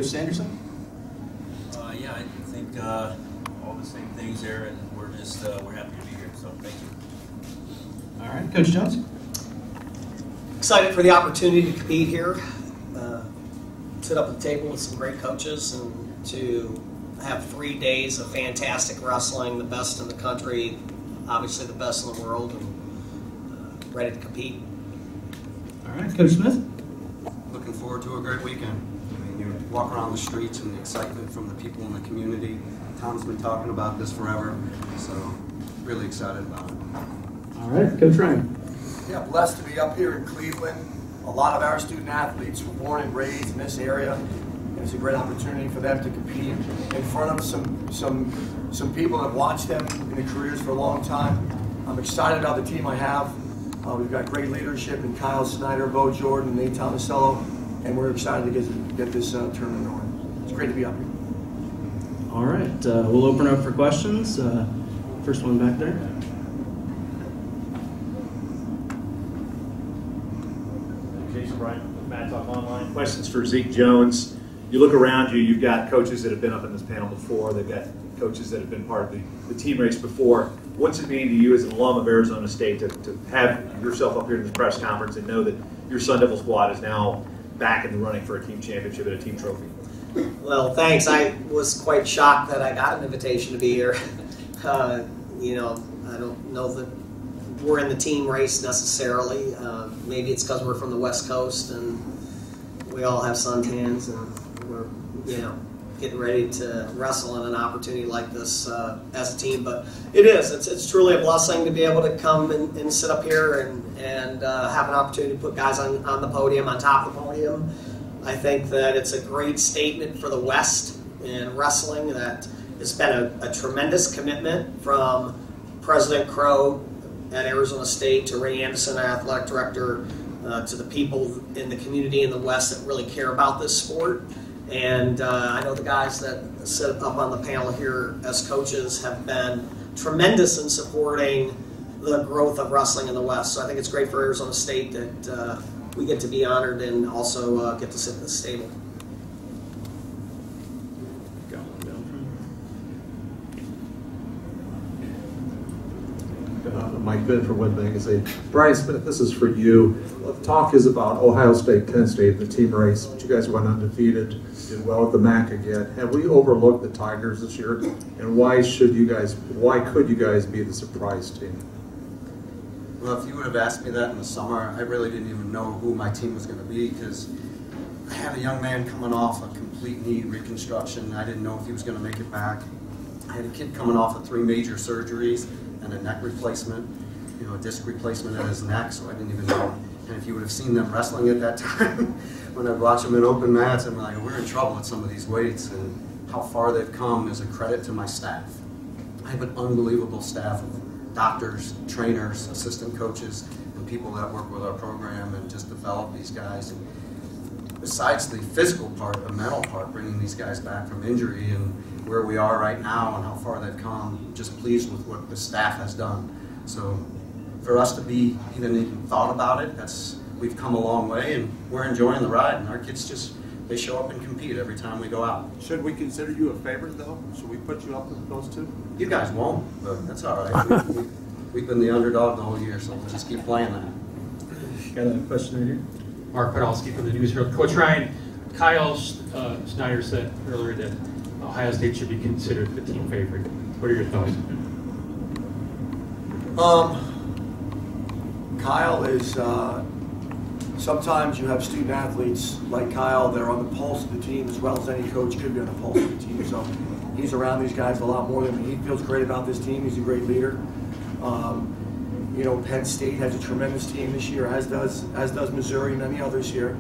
Coach Sanderson? Yeah, I think all the same things there, and we're happy to be here. So thank you. All right, Coach Jones. Excited for the opportunity to compete here, sit up at the table with some great coaches, and to have 3 days of fantastic wrestling, the best in the country, obviously the best in the world, and ready to compete. All right, Coach Smith. Looking forward to a great weekend. I mean, you walk around the streets and the excitement from the people in the community. Tom's been talking about this forever, so really excited about it. All right, Coach Ryan. Yeah, blessed to be up here in Cleveland. A lot of our student athletes were born and raised in this area. It's a great opportunity for them to compete in front of some people that have watched them in their careers for a long time. I'm excited about the team I have. We've got great leadership in Cael Snyder, Bo Jordan, and Nate Tomasello, and we're excited to get this tournament going. It's great to be up here. All right, we'll open up for questions. First one back there. Jason Bryant, Mad Talk Online. Questions for Zeke Jones. You look around you, you've got coaches that have been up in this panel before. They've got coaches that have been part of the team race before. What's it mean to you as an alum of Arizona State to have yourself up here in this press conference and know that your Sun Devil squad is now back in the running for a team championship and a team trophy? Well, thanks. I was quite shocked that I got an invitation to be here. You know, I don't know that we're in the team race necessarily. Maybe it's because we're from the West Coast and we all have suntans and we're, you know, getting ready to wrestle in an opportunity like this as a team. But it is. It's truly a blessing to be able to come and sit up here and have an opportunity to put guys on the podium, on top of the podium. I think that it's a great statement for the West in wrestling that it's been a tremendous commitment from President Crow at Arizona State to Ray Anderson, our athletic director, to the people in the community in the West that really care about this sport. And I know the guys that sit up on the panel here as coaches have been tremendous in supporting the growth of wrestling in the West. So I think it's great for Arizona State that we get to be honored and also get to sit at this table. Mike Binn from Win Magazine. Brian Smith, this is for you. Talk is about Ohio State, Penn State, the team race, but you guys went undefeated, did well at the MAC again. Have we overlooked the Tigers this year? And why could you guys be the surprise team? Well, if you would have asked me that in the summer, I really didn't even know who my team was going to be because I had a young man coming off a complete knee reconstruction. I didn't know if he was going to make it back. I had a kid coming off of 3 major surgeries and a neck replacement, you know, a disc replacement in his neck, so I didn't even know. And if you would have seen them wrestling at that time, when I'd watch them in open mats, I'm like, we're in trouble at some of these weights, and how far they've come is a credit to my staff. I have an unbelievable staff of doctors, trainers, assistant coaches, and people that work with our program and just develop these guys. And besides the physical part, the mental part, bringing these guys back from injury and where we are right now and how far they've come, just pleased with what the staff has done. So for us to be even thought about it, we've come a long way and we're enjoying the ride, and our kids they show up and compete every time we go out. Should we consider you a favorite though? Should we put you up with those two? You guys won't, but that's all right. We've been the underdog the whole year, so we'll just keep playing that. Got a question right here. Mark Podolsky from the News Herald. Coach Ryan, Cael Snyder said earlier that Ohio State should be considered the team favorite. What are your thoughts? Cael is, sometimes you have student athletes like Cael that are on the pulse of the team as well as any coach could be on the pulse of the team. So he's around these guys a lot more than me. He feels great about this team. He's a great leader. You know, Penn State has a tremendous team this year, as does Missouri and many others here.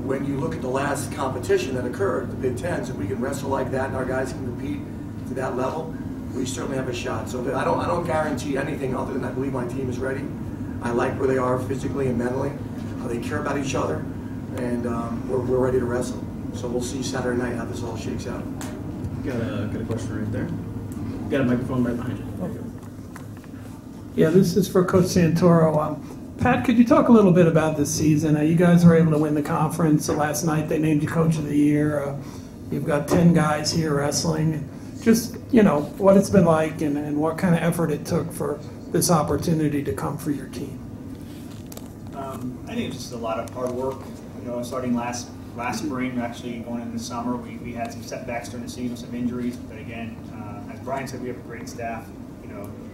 When you look at the last competition that occurred, the Big Tens, if we can wrestle like that and our guys can compete to that level, we certainly have a shot. So I don't guarantee anything other than I believe my team is ready. I like where they are physically and mentally. They care about each other, and we're ready to wrestle. So we'll see Saturday night how this all shakes out. Got a question right there. Got a microphone right behind you. Yeah, this is for Coach Santoro. Pat, could you talk a little bit about this season? You guys were able to win the conference. Last night they named you Coach of the Year. You've got 10 guys here wrestling. Just, what it's been like and what kind of effort it took for this opportunity to come for your team. I think it's just a lot of hard work. Starting last spring, actually going into the summer, we had some setbacks during the season, some injuries. But again, as Brian said, we have a great staff,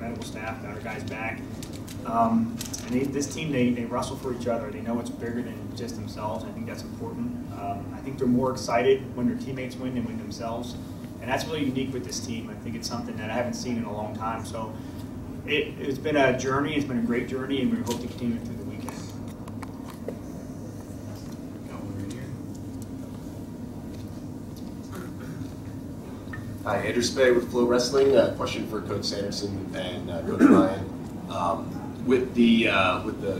medical staff, got our guys back. And this team, they wrestle for each other. They know it's bigger than just themselves. I think that's important. I think they're more excited when their teammates win than win themselves. And that's really unique with this team. I think it's something that I haven't seen in a long time. So it's been a journey. It's been a great journey, and we hope to continue through the weekend. Hi, Andrew Spey with Flow Wrestling. Question for Coach Sanderson and Coach Ryan. With the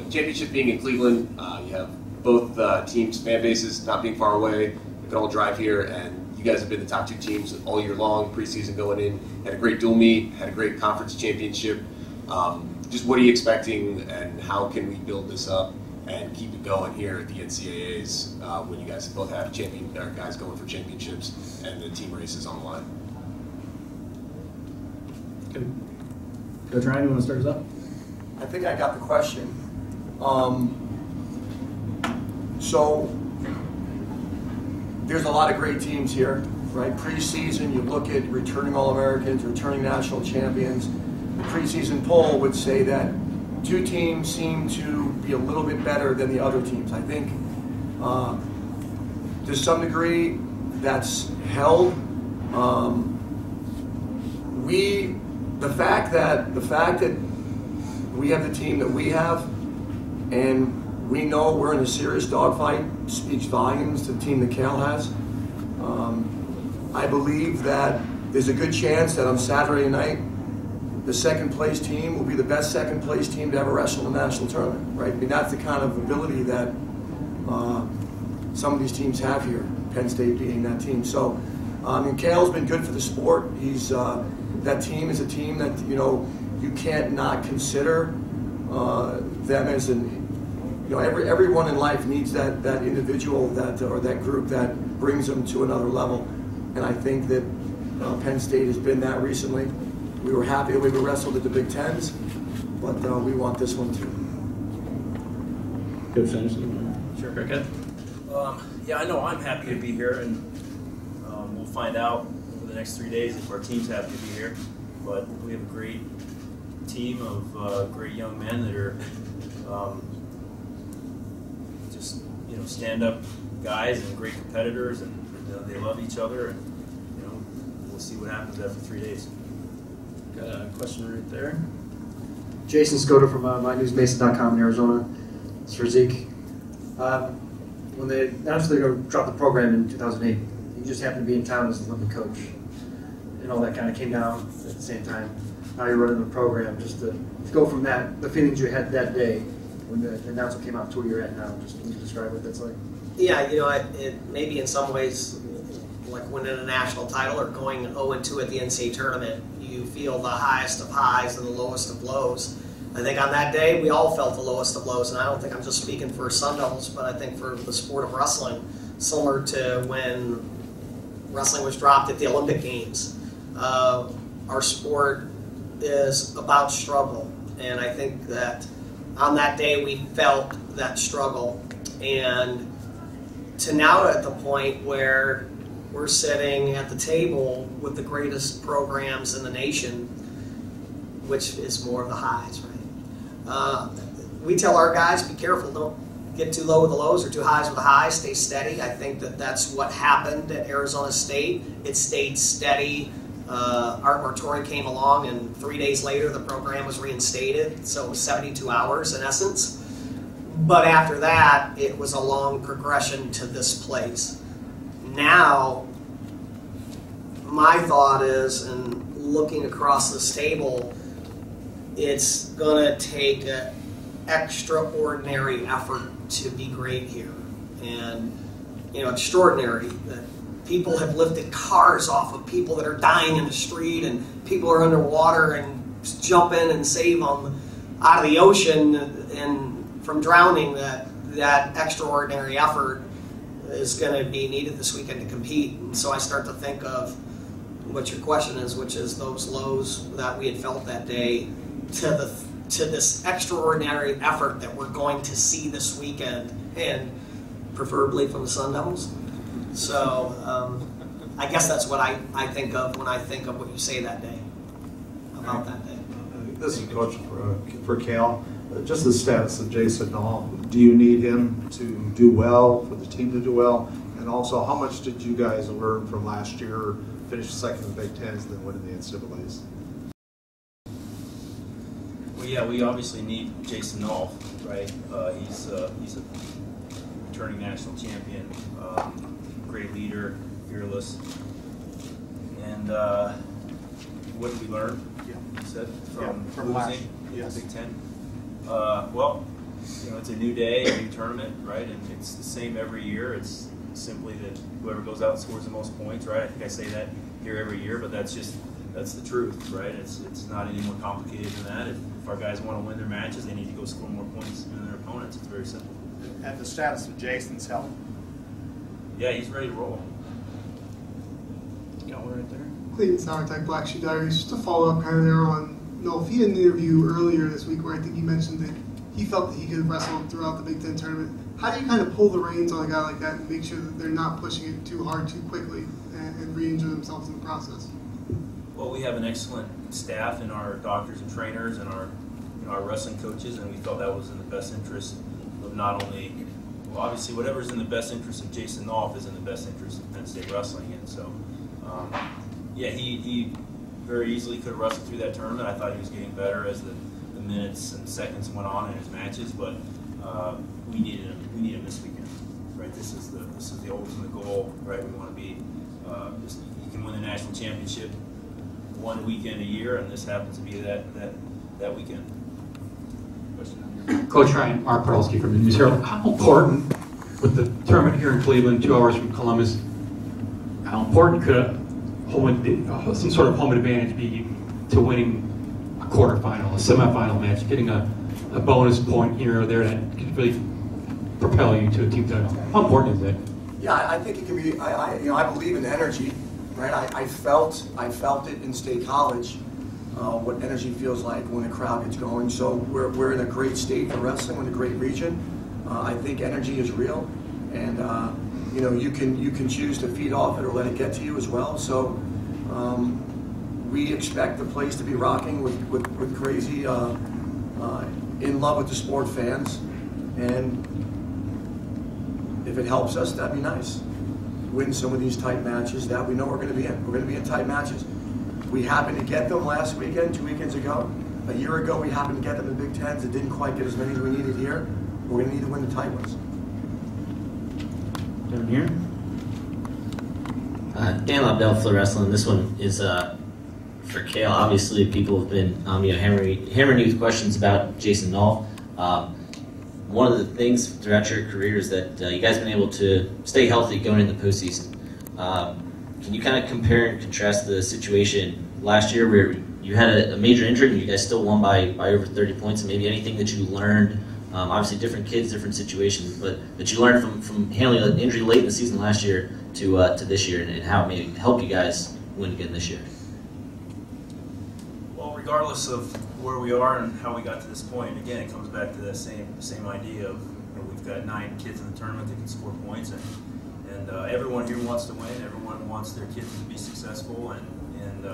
championship being in Cleveland, you have both teams' fan bases not being far away. You can all drive here, and you guys have been the top two teams all year long, preseason going in. Had a great dual meet, had a great conference championship. Just what are you expecting, and how can we build this up and keep it going here at the NCAAs when you guys both have guys going for championships and the team race is on the line? Coach Ryan, you want to start us up? I think I got the question. So there's a lot of great teams here, right? Preseason, you look at returning All-Americans, returning national champions. The preseason poll would say that two teams seem to be a little bit better than the other teams. I think to some degree that's held. The fact that we have the team that we have, and we know we're in a serious dogfight, speaks volumes to the team that Cael has. I believe that there's a good chance that on Saturday night, the second place team will be the best second place team to ever wrestle in the national tournament, right? I mean, that's the kind of ability that some of these teams have here, Penn State being that team. So, Cael's been good for the sport. That team is a team that, you can't not consider them as everyone in life needs that individual or that group that brings them to another level. And I think that Penn State has been that recently. We were happy that we wrestled at the Big Tens, but we want this one too. Coach Sanderson? Sure, Cricket. Yeah, I know I'm happy to be here, and we'll find out over the next 3 days if our team's happy to be here. But we have a great team of great young men that are just stand-up guys and great competitors, and they love each other, and we'll see what happens after 3 days. Got a question right there. Jason Skoda from mynewsmason.com in Arizona. It's for Zeke. When they announced they're going to drop the program in 2008, you just happened to be in town as the Olympic coach, and all that kind of came down at the same time. Now you're running the program. Just to go from that, the feelings you had that day when the announcement came out to where you're at now. Just can you describe what that's like? Yeah, it maybe in some ways like winning a national title or going 0-2 at the NCAA tournament. You feel the highest of highs and the lowest of lows. I think on that day we all felt the lowest of lows, and I don't think I'm just speaking for Sun Devils, but I think for the sport of wrestling, similar to when wrestling was dropped at the Olympic Games. Our sport is about struggle, and I think that on that day we felt that struggle, and to now at the point where we're sitting at the table with the greatest programs in the nation, which is more of the highs, right? We tell our guys, be careful, don't get too low with the lows or too highs with the highs, stay steady. I think that that's what happened at Arizona State. It stayed steady. Art Martori came along, and 3 days later the program was reinstated, so it was 72 hours in essence. But after that, it was a long progression to this place. Now, my thought is, and looking across this table, it's going to take an extraordinary effort to be great here. And, extraordinary. That people have lifted cars off of people that are dying in the street, and people are underwater and jump in and save them out of the ocean and from drowning that extraordinary effort is going to be needed this weekend to compete. And so I start to think of what your question is, which is those lows that we had felt that day to this extraordinary effort that we're going to see this weekend, and preferably from the Sun Devils. So I guess that's what I think of when I think of what you say that day, about that day. This is Coach for Cael. Just the status of Jason Nall. Do you need him to do well, for the team to do well? And also, how much did you guys learn from last year, finish second in the Big Tens, and then winning the NCAAs? Well, yeah, we obviously need Jason Nall, right? He's a returning national champion, great leader, fearless. And what did we learn? You said from losing the Big Ten. Well, it's a new day, a new tournament, right? And it's the same every year. It's simply that whoever goes out and scores the most points, right? I think I say that here every year, but that's the truth, right? It's not any more complicated than that. If our guys want to win their matches, they need to go score more points than their opponents. It's very simple. And the status of Jason's health? Yeah, he's ready to roll. Got one right there. Clayton Sauerteich, Black Shoe Diaries. Just to follow up kind of there on Nolf, he had an interview earlier this week where I think he mentioned that he felt that he could wrestle throughout the Big Ten tournament. How do you kind of pull the reins on a guy like that and make sure that they're not pushing it too hard too quickly and re-injure themselves in the process? Well, we have an excellent staff in our doctors and trainers and our wrestling coaches, and we felt that was in the best interest of not only, well, obviously whatever's in the best interest of Jason Nolf is in the best interest of Penn State wrestling. And so, yeah, he very easily could have wrestled through that tournament. I thought he was getting better as the minutes and seconds went on in his matches, but we needed him. We need him this weekend, right? This is the ultimate goal, right? We want to be you can win the national championship one weekend a year, and this happens to be that weekend. Coach Ryan, Mark Perlsky from the News Herald. How important, with the tournament here in Cleveland, 2 hours from Columbus, how important could some sort of home advantage be to winning a quarterfinal, a semifinal match, getting a bonus point here or there that could really propel you to a team title? How important is that? Yeah, I think it can be. I believe in energy, right? I felt it in State College, what energy feels like when a crowd gets going. So we're in a great state for wrestling, we're in a great region. I think energy is real, and you can choose to feed off it or let it get to you as well. So we expect the place to be rocking with crazy, in love with the sport fans, and if it helps us, that'd be nice. Win some of these tight matches that we know we're going to be in. We're going to be in tight matches. We happened to get them last weekend, 2 weekends ago. A year ago, we happened to get them in the Big Tens. It didn't quite get as many as we needed here. We're going to need to win the tight ones. Down here. Dan Lobdell, Flow Wrestling. This one is for Cael. Obviously, people have been hammering you with questions about Jason Nall. One of the things throughout your career is that you guys have been able to stay healthy going into the postseason. Can you kind of compare and contrast the situation last year where you had a major injury and you guys still won by over 30 points, and maybe anything that you learned, obviously different kids, different situations, but that you learned from handling an injury late in the season last year to this year, and how it may help you guys win again this year? Well, regardless of where we are and how we got to this point, again, it comes back to that same idea of we've got 9 kids in the tournament that can score points, and everyone here wants to win. Everyone wants their kids to be successful, and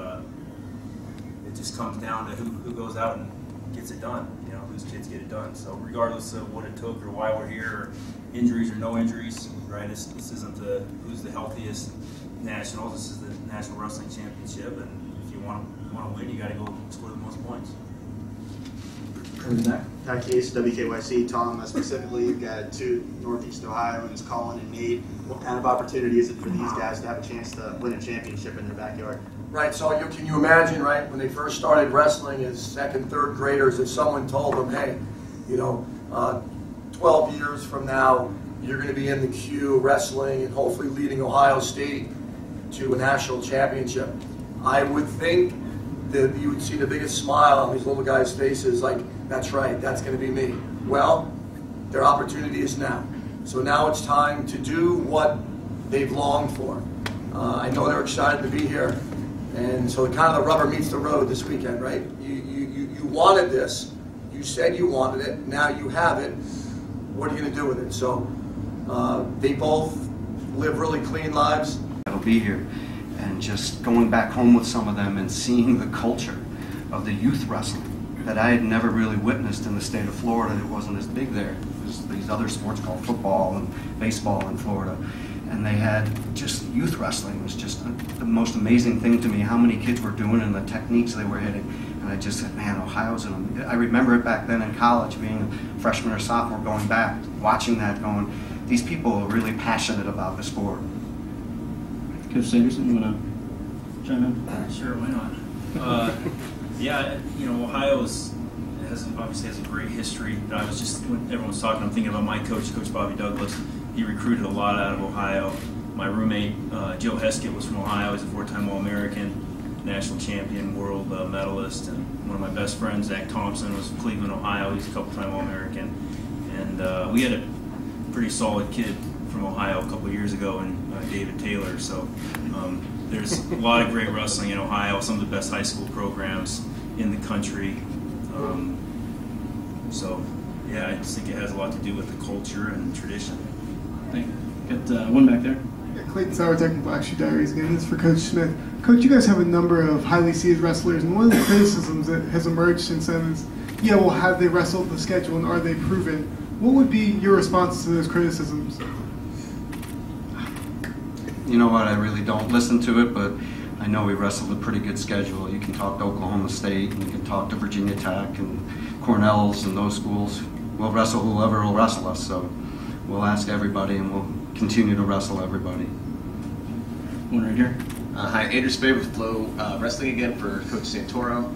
it just comes down to who goes out and gets it done. Whose kids get it done. So regardless of what it took or why we're here, or injuries or no injuries, right? This isn't who's the healthiest nationals. This is the National Wrestling Championship, and if you want to win, you got to go score the most points. That case, WKYC, Tom, specifically, you've got 2 Northeast Ohioans, Colin and Nate. What kind of opportunity is it for these guys to have a chance to win a championship in their backyard? Right, so can you imagine, right, when they first started wrestling as 2nd, 3rd graders, if someone told them, hey, 12 years from now, you're going to be in the queue wrestling and hopefully leading Ohio State to a national championship. I would think that you would see the biggest smile on these little guys' faces, like, that's right, that's going to be me. Well, Their opportunity is now. So now it's time to do what they've longed for. I know they're excited to be here, and so kind of the rubber meets the road this weekend, right? You wanted this. You said you wanted it. Now you have it. What are you going to do with it? So they both live really clean lives. I'll be here, and just going back home with some of them and seeing the culture of the youth wrestling that I had never really witnessed in the state of Florida. It wasn't as big there. There's these other sports called football and baseball in Florida, and they had just youth wrestling. It was just the most amazing thing to me, how many kids were doing and the techniques they were hitting. And I just said, man, Ohio's in them. I remember it back then in college, being a freshman or sophomore, going back, watching that, going, these people are really passionate about the sport. Coach Sanderson, you want to chime in? Sure, why not? Yeah, you know, Ohio obviously has a great history. I was just, when everyone was talking, I'm thinking about my coach, Coach Bobby Douglas. He recruited a lot out of Ohio. My roommate, Joe Heskett, was from Ohio. He's a 4-time All-American, national champion, world medalist. And one of my best friends, Zach Thompson, was from Cleveland, Ohio. He's a couple-time All-American. And we had a pretty solid kid from Ohio a couple of years ago, and David Taylor. So there's a lot of great wrestling in Ohio, some of the best high school programs in the country. So yeah, I just think it has a lot to do with the culture and tradition. Thank you. Got one back there. Yeah, Clayton Sauertech and Black Shoe Diaries again. This is for Coach Smith. Coach, you guys have a number of highly seeded wrestlers, and one of the criticisms that has emerged since then is, yeah, well, have they wrestled the schedule and are they proven? What would be your response to those criticisms? You know what, I really don't listen to it, but I know we wrestled a pretty good schedule. You can talk to Oklahoma State, and you can talk to Virginia Tech and Cornell's and those schools. We'll wrestle whoever will wrestle us, so we'll ask everybody and we'll continue to wrestle everybody. One right here. Hi, Andrew Spade with Flow Wrestling again for Coach Santoro.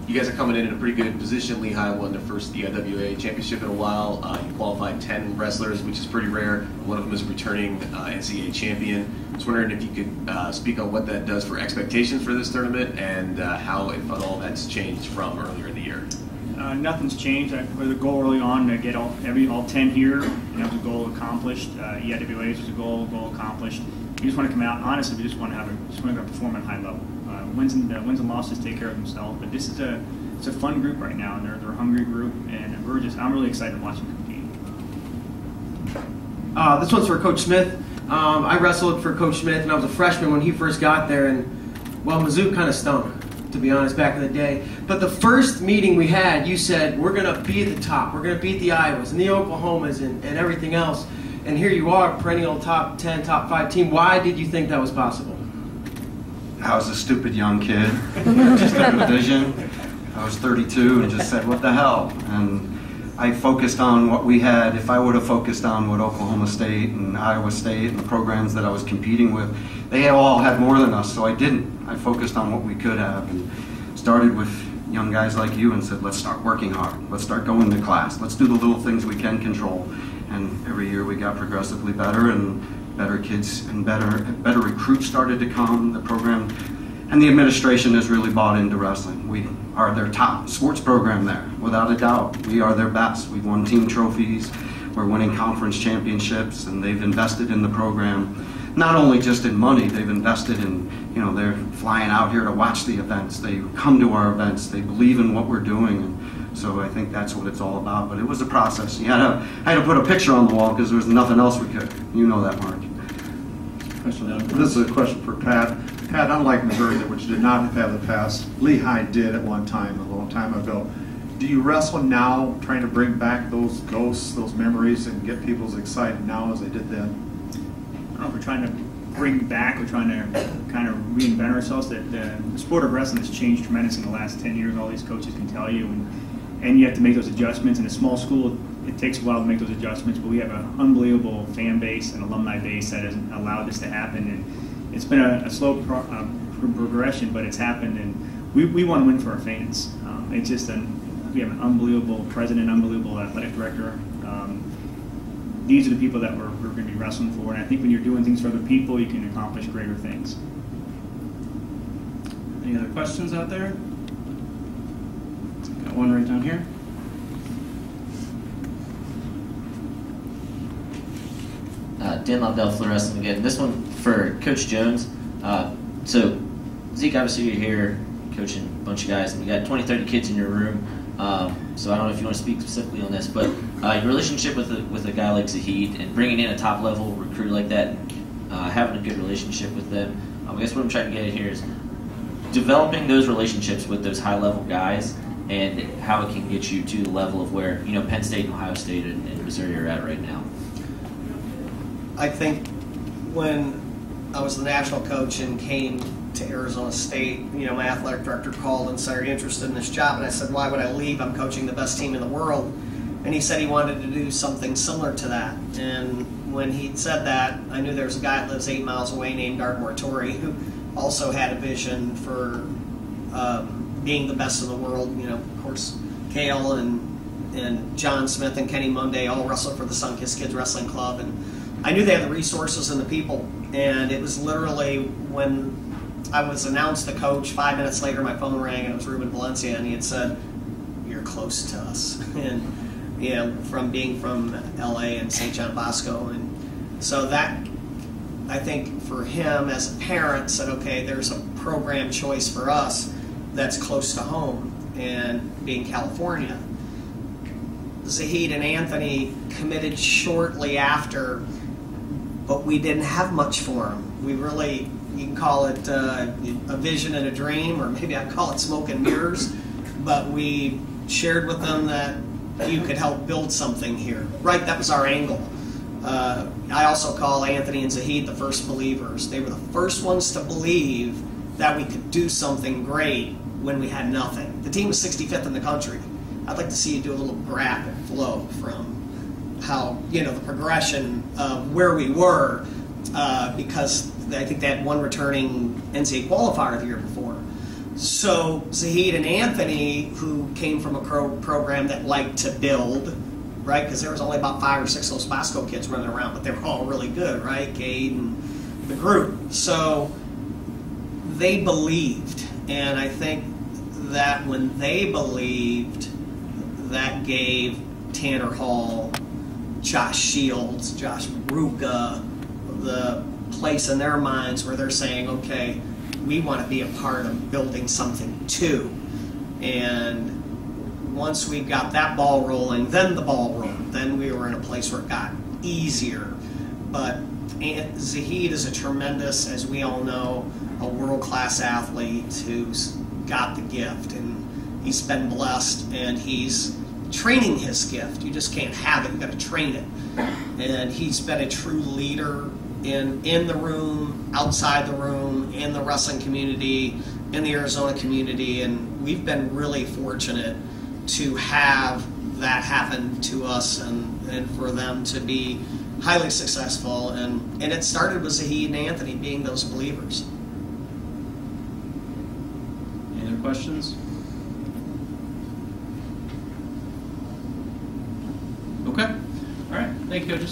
You guys are coming in a pretty good position. Lehigh won their first EIWA championship in a while. You qualified 10 wrestlers, which is pretty rare. One of them is a returning NCAA champion. I was wondering if you could speak on what that does for expectations for this tournament and how, if at all, that's changed from earlier in the year. Nothing's changed. We had a goal early on to get all 10 here, and that was a goal accomplished. EIWAs was a goal accomplished. We just want to come out. Honestly, we just want to perform at a high level. Wins and losses take care of themselves, but it's a fun group right now, and they're a hungry group, and I'm really excited to watch them compete. This one's for Coach Smith. I wrestled for Coach Smith, and I was a freshman when he first got there, and well, Mizzou kind of stunk, to be honest, back in the day. But the first meeting we had, you said, we're going to be at the top. We're going to beat the Iowas and the Oklahomas and everything else. And here you are, perennial top 10, top 5 team. Why did you think that was possible? I was a stupid young kid, just had a vision. I was 32 and just said, what the hell? And I focused on what we had. If I would have focused on what Oklahoma State and Iowa State and the programs that I was competing with, they all had more than us, so I didn't. I focused on what we could have and started with young guys like you and said, let's start working hard. Let's start going to class. Let's do the little things we can control. And every year we got progressively better, and better kids and better recruits started to come. The program and the administration has really bought into wrestling. We are their top sports program there, without a doubt. We are their best. We've won team trophies. We're winning conference championships, and they've invested in the program. Not only just in money, they've invested in, they're flying out here to watch the events. They come to our events. They believe in what we're doing. And so I think that's what it's all about. But it was a process. I had to put a picture on the wall because there was nothing else we could. You know that, Mark. This is a question for Pat. Pat, unlike Missouri, which did not have the past, Lehigh did at one time, a long time ago. Do you wrestle now, trying to bring back those ghosts, those memories, and get people as excited now as they did then? I don't know if we're trying to bring back, we're trying to kind of reinvent ourselves. The sport of wrestling has changed tremendously in the last 10 years, all these coaches can tell you, and you have to make those adjustments. In a small school, it takes a while to make those adjustments, but we have an unbelievable fan base and alumni base that has allowed this to happen, and it's been a slow progression, but it's happened, and we want to win for our fans. It's just we have an unbelievable president, unbelievable athletic director. These are the people that we're going to be wrestling for, and I think when you're doing things for other people, you can accomplish greater things. Any other questions out there? Got one right down here. Dan Lobdell, Flow Wrestling again. This one for Coach Jones. So, Zeke, obviously you're here coaching a bunch of guys, and you got 20, 30 kids in your room. So I don't know if you want to speak specifically on this, but your relationship with a guy like Zahid and bringing in a top-level recruit like that, and having a good relationship with them. I guess what I'm trying to get at here is developing those relationships with those high-level guys and how it can get you to the level of where Penn State and Ohio State and Missouri are at right now. I think when I was the national coach and came to Arizona State, my athletic director called and said, "Are you interested in this job?" And I said, "Why would I leave? I'm coaching the best team in the world." And he said he wanted to do something similar to that. And when he said that, I knew there was a guy that lives 8 miles away named Ardmore Torrey who also had a vision for being the best in the world. Of course, Cael and John Smith and Kenny Monday all wrestled for the Sunkist Kids Wrestling Club. And I knew they had the resources and the people. And it was literally when I was announced the coach, 5 minutes later my phone rang and it was Ruben Valencia, and he had said, "You're close to us." And from being from LA and St. John Bosco. And so that, I think for him as a parent, said, okay, there's a program choice for us that's close to home, and being California. Zahid and Anthony committed shortly after, but we didn't have much for them. We really, you can call it a vision and a dream, or maybe I'd call it smoke and mirrors, but we shared with them that you could help build something here. Right, that was our angle. I also call Anthony and Zahid the first believers. They were the first ones to believe that we could do something great when we had nothing. The team was 65th in the country. I'd like to see you do a little graph and flow from how, the progression of where we were, because I think they had one returning NCAA qualifier the year before. So Zahid and Anthony, who came from a program that liked to build, right? Because there was only about 5 or 6 of those Bosco kids running around, but they were all really good, right? Cade and the group. So they believed, and I think that when they believed, that gave Tanner Hall, Josh Shields, Josh Maruka, the place in their minds where they're saying, okay, we want to be a part of building something too. And once we got that ball rolling, then the ball rolled. Then we were in a place where it got easier. But Zahid is a tremendous, as we all know, a world-class athlete who's got the gift. And he's been blessed, and he's training his gift. You just can't have it. You've got to train it. And he's been a true leader in the room, outside the room, in the wrestling community, in the Arizona community, and we've been really fortunate to have that happen to us and for them to be highly successful. And it started with Zahid and Anthony being those believers. Any other questions? Okay. All right. Thank you, coaches.